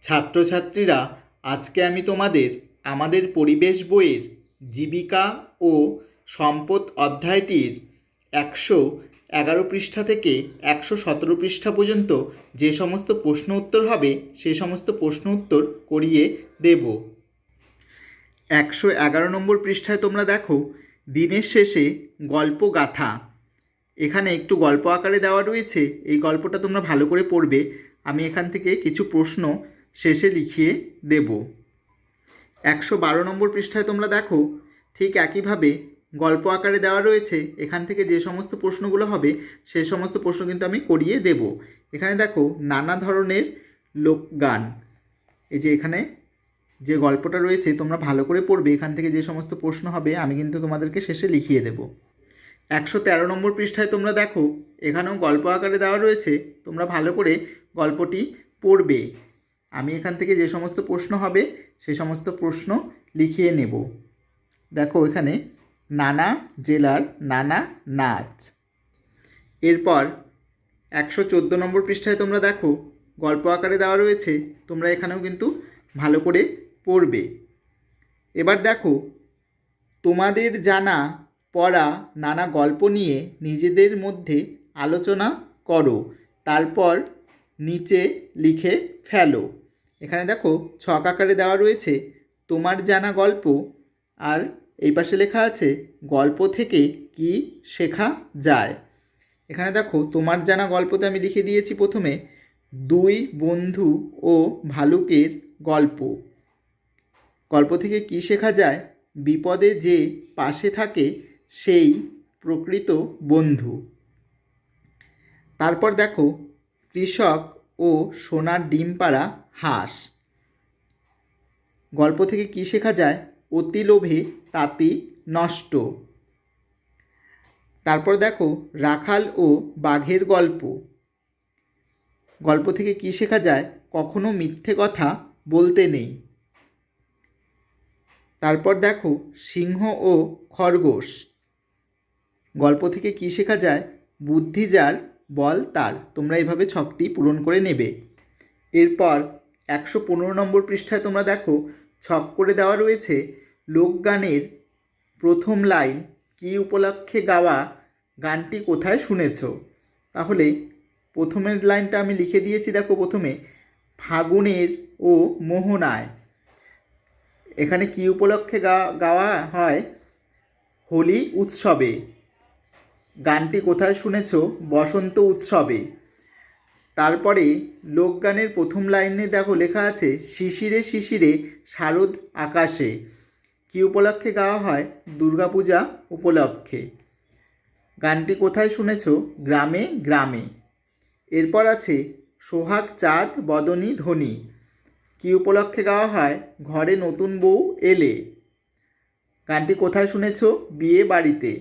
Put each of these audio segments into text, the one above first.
ছাত্রছাত্রীরা, আজকে আমি তোমাদের আমাদের পরিবেশ বইয়ের জীবিকা ও সম্পদ অধ্যায়টির 111 পৃষ্ঠা থেকে 117 পৃষ্ঠা পর্যন্ত যে সমস্ত প্রশ্ন উত্তর হবে সেই সমস্ত প্রশ্ন উত্তর করিয়ে দেব। 111 নম্বর পৃষ্ঠায় তোমরা দেখো দিনের শেষে গল্প গাথা। এখানে একটু গল্প আকারে দেওয়া রয়েছে, এই গল্পটা তোমরা ভালো করে পড়বে। আমি এখান থেকে কিছু প্রশ্ন শেষে লিখিয়ে দেব। 112 নম্বর পৃষ্ঠায় তোমরা দেখো ঠিক একইভাবে গল্প আকারে দেওয়া রয়েছে, এখান থেকে যে সমস্ত প্রশ্নগুলো হবে সেই সমস্ত প্রশ্ন কিন্তু আমি করিয়ে দেব। এখানে দেখো নানা ধরনের লোকগান, এই যে এখানে যে গল্পটা রয়েছে তোমরা ভালো করে পড়বে, এখান থেকে যে সমস্ত প্রশ্ন হবে আমি কিন্তু তোমাদেরকে শেষে লিখিয়ে দেব। 113 নম্বর পৃষ্ঠায় তোমরা দেখো এখানেও গল্প আকারে দেওয়া রয়েছে, তোমরা ভালো করে গল্পটি পড়বে। আমি এখান থেকে যে সমস্ত প্রশ্ন হবে সেই সমস্ত প্রশ্ন লিখিয়ে নেব। দেখো এখানে নানা জেলার নানা নাচ। এরপর 114 নম্বর পৃষ্ঠায় তোমরা দেখো গল্প আকারে দেওয়া রয়েছে, তোমরা এখানেও কিন্তু ভালো করে পড়বে। এবার দেখো তোমাদের জানা পড়া নানা গল্প নিয়ে নিজেদের মধ্যে আলোচনা করো, তারপর নিচে লিখে ফেলো। এখানে দেখো ছক আকারে দেওয়া রয়েছে তোমার জানা গল্প, আর এই পাশে লেখা আছে গল্প থেকে কি শেখা যায়। এখানে দেখো তোমার জানা গল্পতে আমি লিখে দিয়েছি প্রথমে 2 বন্ধু ও ভালুকের গল্প। গল্প থেকে কি শেখা যায়? বিপদে যে পাশে থাকে সেই প্রকৃত বন্ধু। তারপর দেখো কৃষক ও সোনার ডিম পাড়া হাঁস। গল্প থেকে কি শেখা যায়? অতি লোভে তাতি নষ্ট। তারপর দেখো রাখাল ও বাঘের গল্প। গল্প থেকে কি শেখা যায়? কখনো মিথ্যে কথা বলতে নেই। তারপর দেখো সিংহ ও খরগোশ। গল্প থেকে কি শেখা যায়? বুদ্ধি যার বল তার। তোমরা এইভাবে ছকটি পূরণ করে নেবে। এরপর 115 নম্বর পৃষ্ঠায় তোমরা দেখো ছক করে দেওয়া রয়েছে লোকগানের প্রথম লাইন কি উপলক্ষে গাওয়া, গানটি কোথায় শুনেছ। তাহলে প্রথমের লাইনটা আমি লিখে দিয়েছি, দেখো প্রথমে ফাগুনের ও মোহনায়। এখানে কি উপলক্ষে গাওয়া হয়? হোলি উৎসবে। গানটি কোথায় শুনেছ? বসন্ত উৎসবে। তারপরে লোকগানের প্রথম লাইনে দেখো লেখা আছে শিশিরে শিশিরে শারদ আকাশে। কি উপলক্ষে গাওয়া হয়? দুর্গাপূজা উপলক্ষে। গানটি কোথায় শুনেছ? গ্রামে গ্রামে। এরপর আছে সোহাগ চাঁদ বদনী ধ্বনি। কি উপলক্ষে গাওয়া হয়? ঘরে নতুন বউ এলে। গানটি কোথায় শুনেছ? বিয়ে বাড়িতে।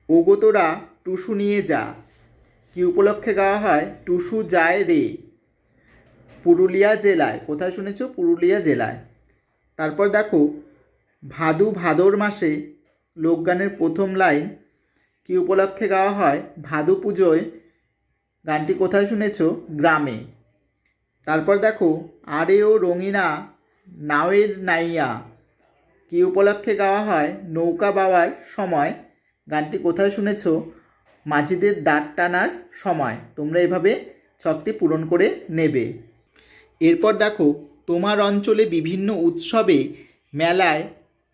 ওগো তোরা টুসু নিয়ে যা। কি উপলক্ষে গাওয়া হয়? টুসু যায় রে। পুরুলিয়া জেলায়। কোথায় শুনেছ? পুরুলিয়া জেলায়। তারপর দেখো ভাদু ভাদর মাসে লোকগানের প্রথম লাইন কি উপলক্ষে গাওয়া হয়? ভাদু পুজোয়। গানটি কোথায় শুনেছ? গ্রামে। তারপর দেখো আরে ও রঙিনা নাওয়ের নাইয়া। কি উপলক্ষে গাওয়া হয়? নৌকা বাওয়ার সময়। গানটি কোথায় শুনেছ? মাঝিদের দাঁড় টানার সময়। তোমরা এভাবে ছকটি পূরণ করে নেবে। এরপর দেখো তোমার অঞ্চলে বিভিন্ন উৎসবে মেলায়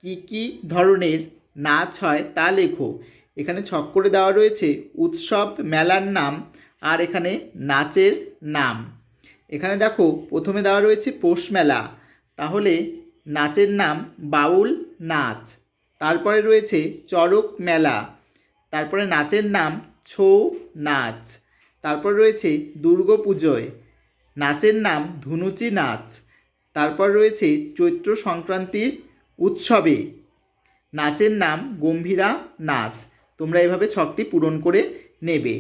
কি কি ধরনের নাচ হয় তা লেখো। এখানে ছক করে দেওয়া রয়েছে উৎসব মেলার নাম আর এখানে নাচের নাম। এখানে দেখো প্রথমে দেওয়া রয়েছে পৌষ মেলা, তাহলে নাচের নাম বাউল নাচ। তারপরে রয়েছে চড়ক মেলা, তারপরে নাচের নাম ছৌ নাচ। তারপর রয়েছে দুর্গাপুজোয়, নাচের নাম ধুনুচি নাচ। তারপর রয়েছে চৈত্র সংক্রান্তির উৎসবে, নাচের নাম গম্ভীরা নাচ। তোমরা এভাবে ছকটি পূরণ করে নেবে।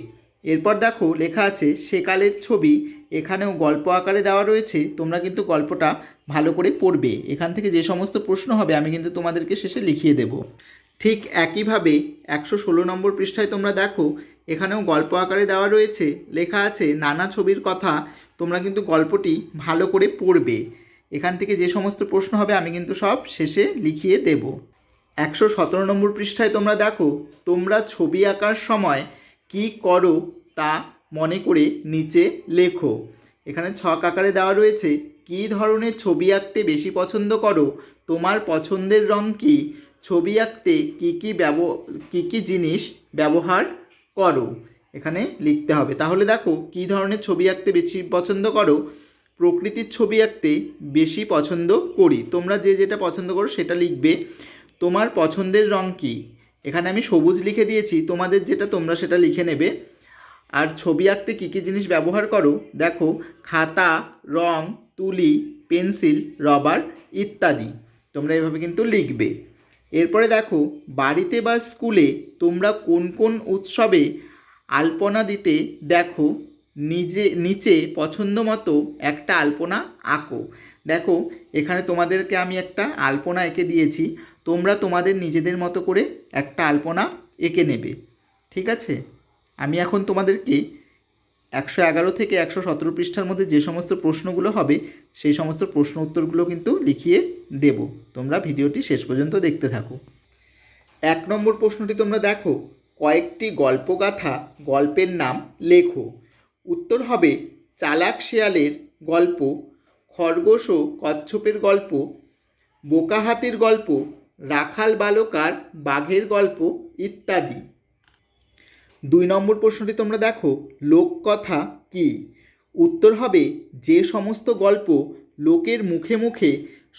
এরপর দেখো লেখা আছে সেকালের ছবি। এখানেও গল্প আকারে দেওয়া রয়েছে, তোমরা কিন্তু গল্পটা ভালো করে পড়বে। এখান থেকে যে সমস্ত প্রশ্ন হবে আমি কিন্তু তোমাদেরকে শেষে লিখিয়ে দেব। ঠিক একইভাবে 116 নম্বর পৃষ্ঠায় তোমরা দেখো এখানেও গল্প আকারে দেওয়া রয়েছে, লেখা আছে নানা ছবির কথা। তোমরা কিন্তু গল্পটি ভালো করে পড়বে। এখান থেকে যে সমস্ত প্রশ্ন হবে আমি কিন্তু সব শেষে লিখিয়ে দেব। 117 নম্বর পৃষ্ঠায় তোমরা দেখো, তোমরা ছবি আঁকার সময় কি করো তা মনে করে নিচে লেখো। এখানে ছক আকারে দেওয়া রয়েছে, কী ধরনের ছবি আঁকতে বেশি পছন্দ করো, তোমার পছন্দের রং কী, ছবি আঁকতে কী কী জিনিস ব্যবহার করো, এখানে লিখতে হবে। তাহলে দেখো, কী ধরনের ছবি আঁকতে বেশি পছন্দ করো, প্রকৃতির ছবি আঁকতে বেশি পছন্দ করি। তোমরা যে যেটা পছন্দ করো সেটা লিখবে। তোমার পছন্দের রং কী, এখানে আমি সবুজ লিখে দিয়েছি, তোমাদের যেটা তোমরা সেটা লিখে নেবে। আর ছবি আঁকতে কী কী জিনিস ব্যবহার করো, দেখো খাতা, রং, তুলি, পেন্সিল, রবার ইত্যাদি। তোমরা এভাবে কিন্তু লিখবে। এরপরে দেখো, বাড়িতে বা স্কুলে তোমরা কোন কোন উৎসবে আলপনা দিতে দেখো, নিচে পছন্দ মতো একটা আলপনা আঁকো। দেখো, এখানে তোমাদেরকে আমি একটা আলপনা এঁকে দিয়েছি, তোমরা তোমাদের নিজেদের মতো করে একটা আলপনা এঁকে নেবে। ঠিক আছে? আমি এখন তোমাদেরকে 111 থেকে 117 পৃষ্ঠার মধ্যে যে সমস্ত প্রশ্নগুলো হবে সেই সমস্ত প্রশ্ন উত্তরগুলো কিন্তু লিখিয়ে দেব। তোমরা ভিডিওটি শেষ পর্যন্ত দেখতে থাকো। 1 নম্বর প্রশ্নটি তোমরা দেখো, কয়েকটি গল্পগাথা গল্পের নাম লেখো। উত্তর হবে চালাক শেয়ালের গল্প, খরগোশ ও কচ্ছপের গল্প, বোকা হাতির গল্প, রাখাল বালক আর বাঘের গল্প ইত্যাদি। 2 নম্বর প্রশ্নটি তোমরা দেখো, লোককথা কী? উত্তর হবে যে সমস্ত গল্প লোকের মুখে মুখে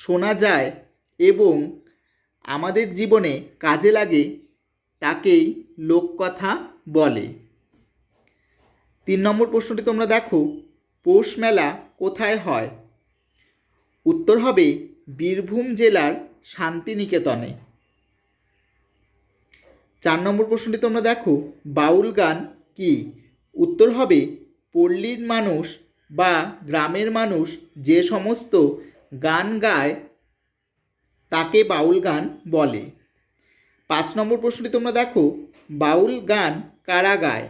শোনা যায় এবং আমাদের জীবনে কাজে লাগে তাকেই লোককথা বলে। 3 নম্বর প্রশ্নটি তোমরা দেখো, পৌষ মেলা কোথায় হয়? উত্তর হবে বীরভূম জেলার শান্তিনিকেতনে। 4 নম্বর প্রশ্নটি তোমরা দেখো, বাউল গান কি? উত্তর হবে পল্লীর মানুষ বা গ্রামের মানুষ যে সমস্ত গান গায় তাকে বাউল গান বলে। 5 নম্বর প্রশ্নটি তোমরা দেখো, বাউল গান কারা গায়?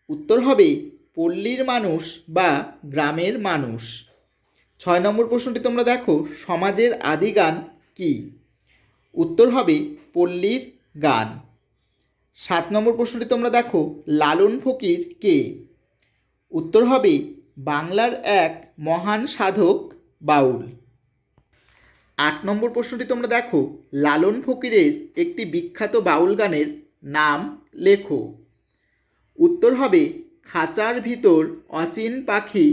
উত্তর হবে পল্লীর মানুষ বা গ্রামের মানুষ। 6 নম্বর প্রশ্নটি তোমরা দেখো, সমাজের আদি গান কি? উত্তর হবে পল্লীর গান। 7 নম্বর প্রশ্নটি তোমরা দেখো, লালন ফকির কে? উত্তর হবে বাংলার এক মহান সাধক বাউল। 8 নম্বর প্রশ্নটি তোমরা দেখো, লালন ফকিরের একটি বিখ্যাত বাউল গানের নাম লেখো। উত্তর হবে খাঁচার ভিতর অচিন পাখি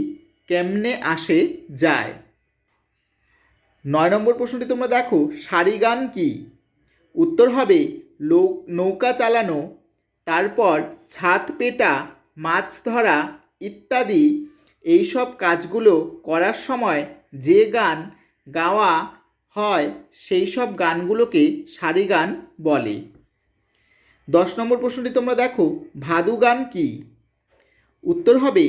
কেমনে আসে যায়। 9 নম্বর প্রশ্নটি তোমরা দেখো, সারি গান কি? উত্তর হবে নৌকা চালানো, তারপর ছাদ পেটা, মাছ ধরা ইত্যাদি। এইসব কাজগুলো করার সময় যে গান গাওয়া হয় সেই সব গানগুলোকে সারি গান বলে। 10 নম্বর প্রশ্নটি তোমরা দেখো, ভাদু গান কি? উত্তর হবে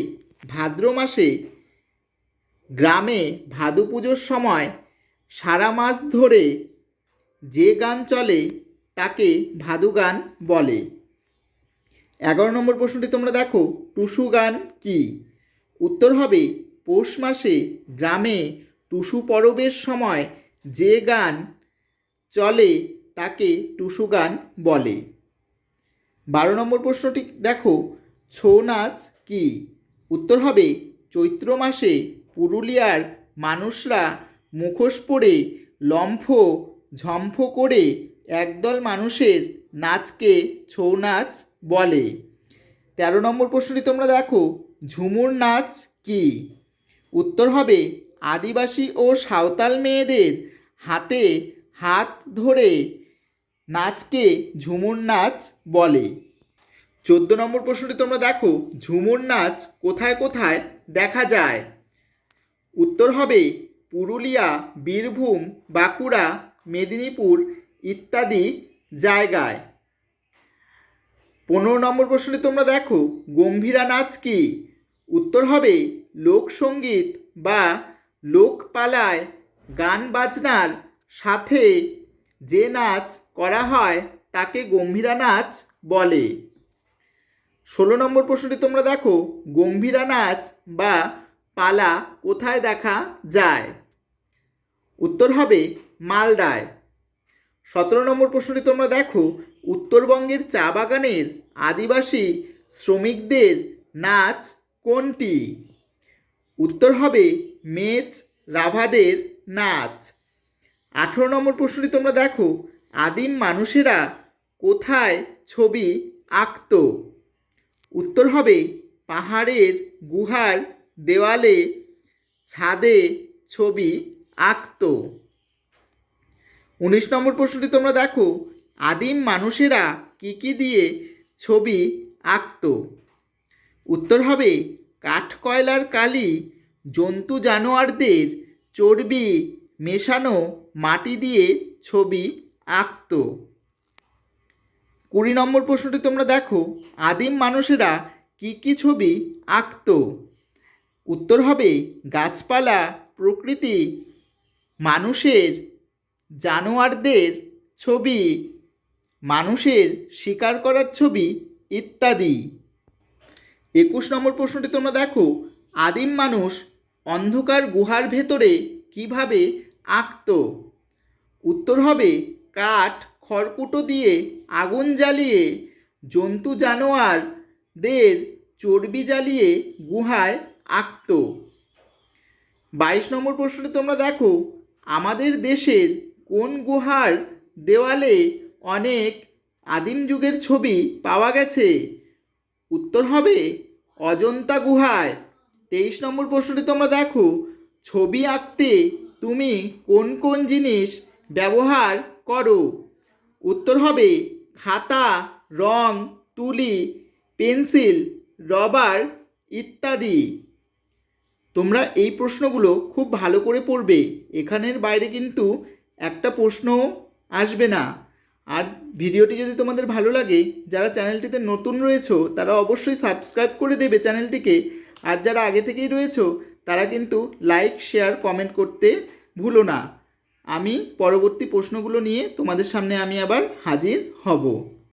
ভাদ্র মাসে গ্রামে ভাদু পুজোর সময় সারা মাস ধরে যে গান চলে তাকে ভাদু গান বলে। 11 নম্বর প্রশ্নটি তোমরা দেখো, টুসু গান কি? উত্তর হবে পৌষ মাসে গ্রামে টুসু পরবের সময় যে গান চলে তাকে টুসু গান বলে। 12 নম্বর প্রশ্নটি দেখো, ছৌ নাচ কি? উত্তর হবে চৈত্র মাসে পুরুলিয়ার মানুষরা মুখোশ পরে লম্ফ ঝম্ফ করে একদল মানুষের নাচকে ছৌ নাচ বলে। 13 নম্বর প্রশ্নটি তোমরা দেখো, ঝুমুর নাচ কি? উত্তর হবে আদিবাসী ও সাঁওতাল মেয়েদের হাতে হাত ধরে নাচকে ঝুমুর নাচ বলে। 14 নম্বর প্রশ্নটি তোমরা দেখো, ঝুমুর নাচ কোথায় কোথায় দেখা যায়? উত্তর হবে পুরুলিয়া, বীরভূম, বাঁকুড়া, মেদিনীপুর ইত্যাদি জায়গায়। 15 নম্বর প্রশ্নটি তোমরা দেখো, গম্ভীরা নাচ কি? উত্তর হবে লোকসঙ্গীত বা লোকপালায় গান বাজনার সাথে যে নাচ করা হয় তাকে গম্ভীরা নাচ বলে। 16 নম্বর প্রশ্নটি তোমরা দেখো, গম্ভীরা নাচ বা পালা কোথায় দেখা যায়? উত্তর হবে মালদায়। 17 নম্বর প্রশ্নটি তোমরা দেখো, উত্তরবঙ্গের চা বাগানের আদিবাসী শ্রমিকদের নাচ কোনটি? উত্তর হবে মেচ রাভাদের নাচ। 18 নম্বর প্রশ্নটি তোমরা দেখো, আদিম মানুষেরা কোথায় ছবি আঁকত? উত্তর হবে পাহাড়ের গুহার দেওয়ালে, ছাদে ছবি আঁকত। 19 নম্বর প্রশ্নটি তোমরা দেখো, আদিম মানুষেরা কি দিয়ে ছবি আঁকত? উত্তর হবে কাঠকয়লার কালি, জন্তু জানোয়ারদের চর্বি মেশানো মাটি দিয়ে ছবি আঁকত। 20 নম্বর প্রশ্নটি তোমরা দেখো, আদিম মানুষেরা কি ছবি আঁকত? উত্তর হবে গাছপালা, প্রকৃতি, মানুষের, জানোয়ারদের ছবি, মানুষের শিকার করার ছবি ইত্যাদি। 21 নম্বর প্রশ্নটি তোমরা দেখো, আদিম মানুষ অন্ধকার গুহার ভেতরে কিভাবে আঁকত? উত্তর হবে কাঠ খড়কুটো দিয়ে আগুন জ্বালিয়ে, জন্তু জানোয়ারদের চর্বি জ্বালিয়ে গুহায় আঁকত। 22 নম্বর প্রশ্নটি তোমরা দেখো, আমাদের দেশের কোন গুহার দেওয়ালে অনেক আদিম যুগের ছবি পাওয়া গেছে? উত্তর হবে অজন্তা গুহায়। 23 নম্বর প্রশ্নটি তোমরা দেখো, ছবি আঁকতে তুমি কোন জিনিস ব্যবহার করো? উত্তর হবে খাতা, রং, তুলি, পেন্সিল, রবার ইত্যাদি। তোমরা এই প্রশ্নগুলো খুব ভালো করে পড়বে, এখানের বাইরে কিন্তু একটা প্রশ্নও আসবে না। আর ভিডিওটি যদি তোমাদের ভালো লাগে, যারা চ্যানেলটিতে নতুন রয়েছো তারা অবশ্যই সাবস্ক্রাইব করে দেবে চ্যানেলটিকে, আর যারা আগে থেকেই রয়েছো তারা কিন্তু লাইক, শেয়ার, কমেন্ট করতে ভুলো না। আমি পরবর্তী প্রশ্নগুলো নিয়ে তোমাদের সামনে আমি আবার হাজির হব।